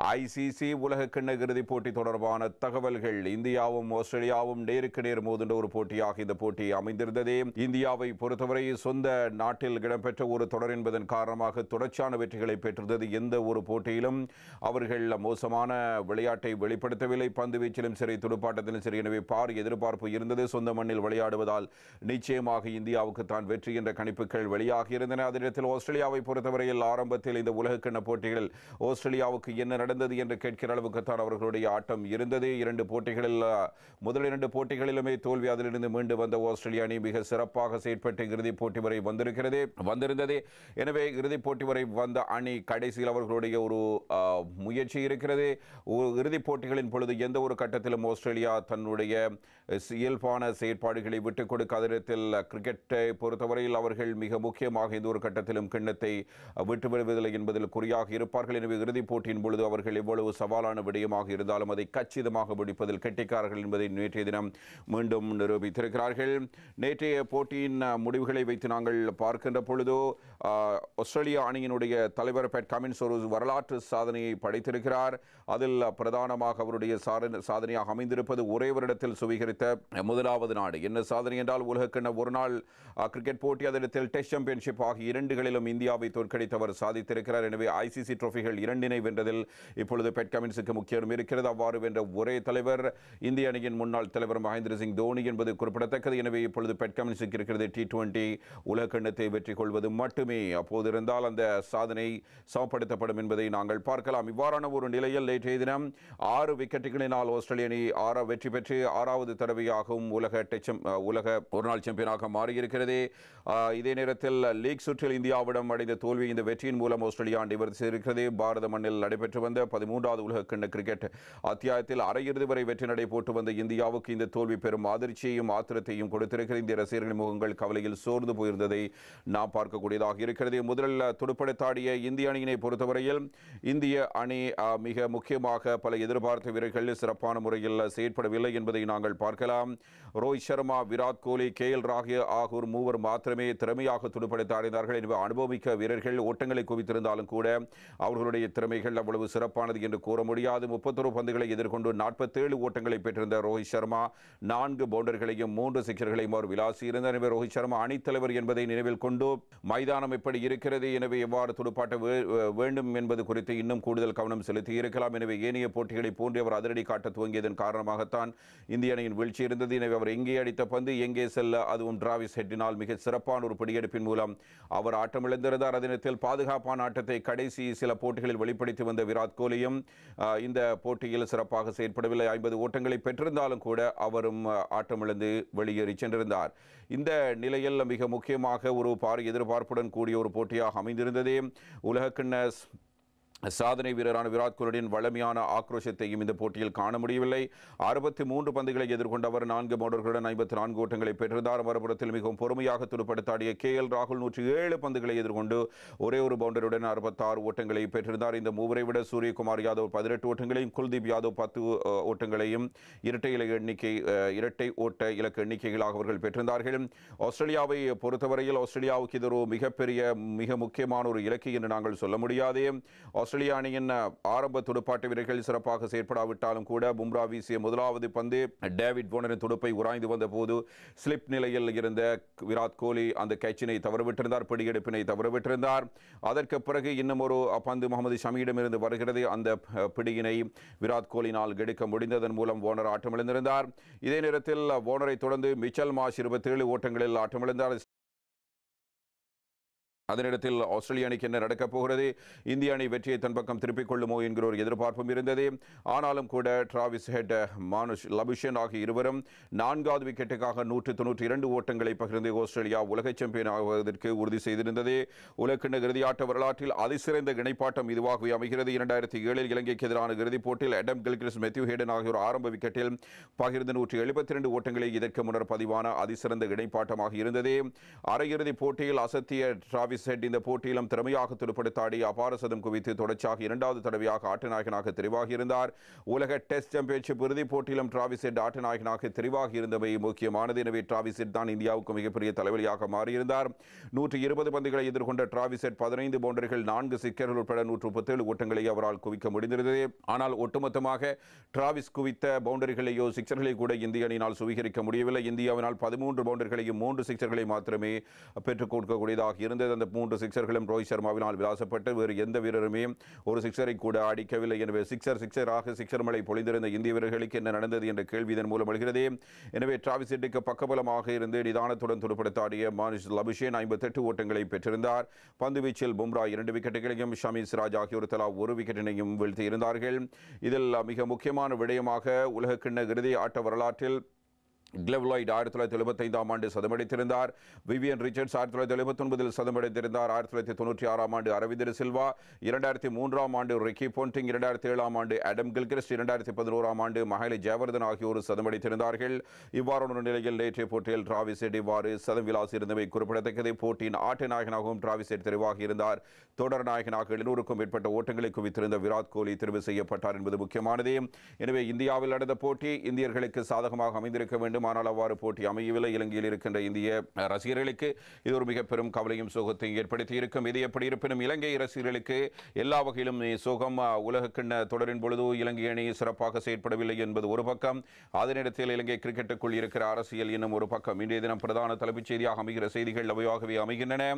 ICC உலகக்கிண்ண இறுதிப் போட்டி தொடர்பான தகவல்கள். இந்தியாவும் ஆஸ்திரேலியாவும் நேருக்கு நேர் மோதுண்ட ஒரு போட்டியாக இந்த போட்டி அமைந்திருந்தது. இந்தியாவை பொறுத்தவரை சொந்த நாட்டில் இடம்பெற்ற ஒரு தொடர் என்பதன் காரணமாக தொடர்ச்சியான வெற்றிகளை பெற்றிருந்தது. எந்த ஒரு போட்டியிலும் அவர்கள் மோசமான விளையாட்டை வெளிப்படுத்தவில்லை. பந்து வீச்சிலும் சரி, துடுப்பாட்டத்திலும் சரி. எனவே பாரிய எதிர்பார்ப்பு இருந்தது. சொந்த மண்ணில் விளையாடுவதால் நிச்சயமாக இந்தியாவுக்கு தான் வெற்றி என்ற கணிப்புகள் வெளியாகி இருந்தன. அதே நேரத்தில் ஆஸ்திரேலியாவை பொறுத்தவரையில் ஆரம்பத்தில் இந்த உலகக்கிண்ண போட்டிகளில் ஆஸ்திரேலியாவுக்கு என்ன நடந்தது என்று கேட்கிற அளவுக்கு தான் அவர்களுடைய ஆட்டம் இருந்தது. முதல் இரண்டு போட்டிகளிலுமே தோல்வி. அதிலிருந்து மீண்டு வந்த ஆஸ்திரேலிய அணி மிக சிறப்பாக செயற்பட்டு இறுதிப் போட்டி வரை வந்திருந்தது. எனவே இறுதிப் போட்டி வரை வந்த அணி கடைசியில் அவர்களுடைய ஒரு முயற்சி இருக்கிறது. இறுதிப் போட்டிகளின் பொழுது எந்த ஒரு கட்டத்திலும் ஆஸ்திரேலியா தன்னுடைய இயல்பான செயற்பாடுகளை விட்டுக் கொடுக்காத நேரத்தில் கிரிக்கெட்டை பொறுத்தவரையில் அவர்கள் மிக முக்கியமாக எந்த ஒரு கட்டத்திலும் கிண்ணத்தை விட்டுவிடுவதில்லை என்பதில் குறியாக இருப்பார்கள். எனவே இறுதிப் போட்டியின் பொழுது அவர்கள் எவ்வளவு சவாலான விடயமாக இருந்தாலும் அதை கச்சிதமாக பிடிப்பதில் கெட்டிக்காரர்கள் என்பதை நேற்றைய தினம் மீண்டும் நிரூபித்திருக்கிறார்கள். நேற்றைய போட்டியின் முடிவுகளை வைத்து நாங்கள் பார்க்கின்ற பொழுது ஆஸ்திரேலிய அணியினுடைய தலைவர் பேட் கமின்ஸ் ஒரு வரலாற்று சாதனையை படைத்திருக்கிறார். அதில் பிரதானமாக அவருடைய சாதனையாக அமைந்திருப்பது ஒரே வருடத்தில் சுவீகரித்த முதலாவது நாடு. என்ன சாதனை என்றால் உலகக்கிண்ண ஒரு நாள் கிரிக்கெட் போட்டி, அதற்கு டெஸ்ட் சாம்பியன்ஷிப் ஆகிய இரண்டுகளிலும் இந்தியாவை தோற்கடித்தவர் சாதித்திருக்கிறார். எனவே ஐசிசி ட்ரோஃபிகள் இரண்டினை வென்றதில் இப்பொழுது பேட் கமின்ஸுக்கு முக்கியம் இருக்கிறது. அவ்வாறு வென்ற ஒரே தலைவர் இந்திய அணியின் முன்னாள் தலைவர் மகேந்திர சிங் தோனி என்பது குறிப்பிடத்தக்கது. எனவே இப்பொழுது பேட் கமின்ஸுக்கு இருக்கிறது T20 உலகக்கிண்ணத்தை வெற்றி கொள்வது மட்டுமே. அப்போது இருந்தால் அந்த சாதனை சமப்படுத்தப்படும் என்பதை நாங்கள் பார்க்கலாம். இவ்வாறான ஒரு நிலையில் நேற்றைய தினம் 6 விக்கெட்டுகளினால் ஆஸ்திரேலிய அணி வெற்றி பெற்று 6வது தடவையாகவும் உலக ஒருநாள் சாம்பியனாக மாறியிருக்கிறது. இதே நேரத்தில் லீக் சுற்றில் இந்தியாவிடம் அடைந்த தோல்வி இந்த வெற்றியின் மூலம் ஆஸ்திரேலியா நிவர்த்தி செய்திருக்கிறது. பாரத மண்ணில் நடைபெற்று வந்த 13வது உலகக்கிண்ண கிரிக்கெட் அத்தியாயத்தில் அரையிறுதி வரை வெற்றி நடை போட்டு வந்த இந்தியாவுக்கு இந்த தோல்வி பெரும் அதிர்ச்சியையும் ஆத்திரத்தையும் கொடுத்திருக்கிறது. இந்திய ரசிகர்களின் முகங்கள் கவலையில் சோர்ந்து போயிருந்ததை நாம் பார்க்கக்கூடியதாக இருக்கிறது. முதலில் துடுப்படுத்தாடிய இந்திய அணியினை பொறுத்தவரையில் இந்திய அணி மிக முக்கியமாக பல எதிர்பார்த்த வீரர்கள் சிறப்பான முறையில் செயற்படவில்லை என்பதை நாங்கள் பார்க்கலாம். ரோஹித் சர்மா, விராட் கோலி, KL ராகுல் ஆகியோர் மூவர் மாத்திரமே திறமையாக துடுப்படுத்த ஆடினார்கள். எனவே அனுபவமிக்க வீரர்கள் ஓட்டங்களை குவித்திருந்தாலும் கூட அவர்களுடைய திறமைகள் அவ்வளவு சிறப்பானது என்று கூற முடியாது. 31 பந்துகளை எதிர்கொண்டு 47 ஓட்டங்களை பெற்றிருந்த ரோஹித் சர்மா 4 பவுண்டர்களையும் 3 சிக்சர்களையும் அவர் விளாசியிருந்தார். எனவே ரோஹித் சர்மா அணித்தலைவர் என்பதை நினைவில் கொண்டு மைதானம் எப்படி இருக்கிறது, எனவே எவ்வாறு துடுப்பாட்ட வேண்டும் என்பது குறித்து இன்னும் கூடுதல் கவனம் செலுத்தி இருக்கலாம். எனவே ஏனைய போட்டிகளை போன்று அவர் அதிரடி காட்ட துவங்கியதன் காரணமாகத்தான் இந்திய அணியின் வீழ்ச்சி இருந்தது. எனவே அவர் எங்கே அடித்த பந்து எங்கே செல்ல, அதுவும் டிராவிஸ் ஹெட்டினால் மிக சிறப்பான ஒரு பிடியெடுப்பின் மூலம் அவர் ஆட்டமிழந்திருந்தார். அதே நேரத்தில் பாதுகாப்பான ஆட்டத்தை கடைசி சில போட்டிகளில் வெளிப்படுத்தி வந்த விராட் கோலியும் இந்த போட்டியில் சிறப்பாக செயற்படவில்லை. 50 ஓட்டங்களை பெற்றிருந்தாலும் கூட அவரும் ஆட்டமிழந்து வெளியேறி சென்றிருந்தார். இந்த நிலையில் மிக முக்கியமாக ஒரு பாரிய எதிர்பார்ப்புடன் கூடிய ஒரு போட்டியாக அமைந்திருந்தது. உலகக்கிண்ண சாதனை வீரரான விராட் கோலியின் வலிமையான ஆக்ரோஷத்தையும் இந்த போட்டியில் காண முடியவில்லை. 63 பந்துகளை எதிர்கொண்ட அவர் 4 பவுண்டர்களுடன் 54 ஓட்டங்களை பெற்றிருந்தார். மறுபுறத்தில் மிகவும் பொறுமையாக துடுப்படுத்தாடிய KL ராகுல் 107 பந்துகளை எதிர்கொண்டு ஒரே ஒரு பவுண்டருடன் 66 ஓட்டங்களை பெற்றிருந்தார். இந்த மூவரை விட சூரியகுமார் யாதவ் 18 ஓட்டங்களையும், குல்தீப் யாதவ் 10 ஓட்டங்களையும் இரட்டை ஓட்ட இலக்கு எண்ணிக்கைகளாக அவர்கள் பெற்றிருந்தார்கள். ஆஸ்திரேலியாவை பொறுத்தவரையில் ஆஸ்திரேலியாவுக்கு இது ஒரு மிக முக்கியமான ஒரு இலக்கு என்று நாங்கள் சொல்ல முடியாது. ஆஸ்திரேலிய அணியின் ஆரம்ப துடுப்பாட்ட வீரர்கள் சிறப்பாக செயற்படாவிட்டாலும் கூட பும்ரா வீசிய முதலாவது பந்து டேவிட் வார்னரின் துடுப்பை உராய்ந்து வந்த போது ஸ்லிப் நிலையில் இருந்த விராட் கோலி அந்த கேட்சினை தவறவிட்டிருந்தார், பிடியெடுப்பினை தவறவிட்டிருந்தார். அதற்கு பிறகு இன்னும் ஒரு பந்து முகமது ஷமியிடமிருந்து வருகிறது. அந்த பிடியினை விராட் கோலினால் எடுக்க முடிந்ததன் மூலம் வார்னர் ஆட்டமிழந்திருந்தார். இதே நேரத்தில் வார்னரை தொடர்ந்து மிச்சல் மார்ஷ் 27 ஓட்டங்களில் ஆட்டமிழந்தார். அதே நேரத்தில் ஆஸ்திரேலிய அணிக்கு என்ன நடக்கப் போகிறது, இந்திய அணி வெற்றியை தன் பக்கம் திருப்பிக் கொள்ளுமோ என்கிற ஒரு எதிர்பார்ப்பும் இருந்தது. ஆனாலும் கூட டிராவிஸ் ஹெட், மானுஷ் லபுஷன் ஆகிய இருவரும் 4வது விக்கெட்டுக்காக 192 ஓட்டங்களை பகிர்ந்து ஆஸ்திரேலியா உலக சாம்பியன் ஆகுவதற்கு உறுதி செய்திருந்தது. உலகக்கிண்ண இறுதியாட்ட வரலாற்றில் அதிசிறந்த இணைப்பாட்டம் இதுவாகவே அமைகிறது. 2007 இலங்கைக்கு எதிரான இறுதிப் போட்டியில் அடம் கில்கிறிஸ்ட், மேத்யூ ஹேடன் ஆகியோர் ஆரம்ப விக்கெட்டில் பகிர்ந்து 172 ஓட்டங்களை இதற்கு முன்னர் பதிவான அதிசிறந்த இணைப்பாட்டமாக இருந்தது. அரையிறுதிப் போட்டியில் அசத்திய டிராவிஸ் டிராவிஸ் ஹெட் இந்த போட்டியிலும் திறமையாக துடுப்படுத்தாடி அபார சதம் குவித்து தொடர்ச்சியாக இரண்டாவது தடவையாக ஆட்டநாயகனாக தெரிவாகியிருந்தார். உலக டெஸ்ட் சாம்பியன்ஷிப் இறுதிப் போட்டியிலும் டிராவிஸ் ஹெட் ஆட்டநாயகனாக தெரிவாகி இருந்தவை முக்கியமானது. எனவே டிராவிஸ் ஹெட் தான் இந்தியாவுக்கு மிகப்பெரிய தலைவலியாக மாறியிருந்தார். 120 பந்துகளை எதிர்கொண்ட டிராவிஸ் ஹெட் 15 பவுண்டரிகள் 4 சிக்கர்கள் உட்பட 137 ஓட்டங்களை அவரால் குவிக்க முடிந்திருந்தது. ஆனால் ஒட்டுமொத்தமாக டிராவிஸ் குவித்த பவுண்டரிகளையோ சிக்சர்களை கூட இந்திய அணியினால் சுவீகரிக்க முடியவில்லை. இந்தியாவினால் 13 பவுண்டரிகளையும் 3 சிக்சர்களை மாத்திரமே பெற்றுக் கொடுக்கக்கூடியதாக இருந்தது. அந்த 3 சிக்சர்களும் ரோஹித் சர்மாவினால் விளாசப்பட்டு வேறு எந்த வீரருமே ஒரு சிக்சரை கூட அடிக்கவில்லை. எனவே சிக்சராக சிக்சர் மழை பொழிந்திருந்த இந்திய வீரர்களுக்கு என்ன நடந்தது என்ற கேள்வி இதன் மூலம் எழுகிறது. எனவே டிராவிஸ் ஹெட்டுக்கு பக்கபலமாக இருந்து நிதானத்துடன் துடுப்படுத்தாடிய மானிஷ் லபுஷேன் 58 ஓட்டங்களை பெற்றிருந்தார். பந்து வீச்சில் பும்ரா 2 விக்கெட்டுகளையும் ஷமி சிராஜ் ஆகியோர் தலா 1 விக்கெட்டினையும் வீழ்த்தியிருந்தார்கள். இதில் மிக முக்கியமான விடயமாக உலகக்கிண்ண இறுதி ஆட்ட வரலாற்றில் கிளெவ் லாய்ட் 1975ஆம் ஆண்டு சதமடித்திருந்தார். Vivian Richards 1979 சதமடித்திருந்தார். 1996ஆம் ஆண்டு அரவிந்தர் சில்வா, 2003ஆம் ஆண்டு ரிக்கி பொன்டிங், 2007ஆம் ஆண்டு ஆடம் கில்கிறிஸ்ட், 2011ஆம் ஆண்டு மஹேலி ஜெயவர்தன் ஆகியோர் சதமடித்திருந்தார்கள். இவ்வாறான நிலையில் நேற்றைய போட்டியில் டிராவிஸ் ஹெட் இவ்வாறு சதம் விளாசியிருந்தமை குறிப்பிடத்தக்கது. போட்டியின் ஆட்ட நாயகனாகவும் டிராவிஸ் ஹெட் தெரிவாகியிருந்தார். தொடர் நாயகனாக 700க்கும் மேற்பட்ட ஓட்டங்களை குவித்திருந்த விராட் கோலி தெரிவு செய்யப்பட்டார் என்பது முக்கியமானது. எனவே இந்தியாவில் நடந்த போட்டி இந்தியர்களுக்கு சாதகமாக அமைந்திருக்க வேண்டும். ஆனால் அவ்வாறு போட்டி அமையவில்லை. இலங்கையில் இருக்கின்ற இந்திய ரசிகர்களுக்கு இது ஒரு மிக பெரும் கவலையும் சோகத்தையும் ஏற்படுத்தி இருக்கும். இது எப்படி இருப்பினும் இலங்கை ரசிகர்களுக்கு எல்லா வகையிலும் சோகம். உலகக்கிண்ண தொடரின் பொழுது இலங்கை அணி சிறப்பாக செயற்படவில்லை என்பது ஒரு பக்கம். அதே நேரத்தில் இலங்கை கிரிக்கெட்டுக்குள் இருக்கிற அரசியல் இன்னும் ஒரு பக்கம். இன்றைய தினம் பிரதான தலைப்புச் செய்தியாக அமைகிற செய்திகள் அவையாகவே அமைகின்றன.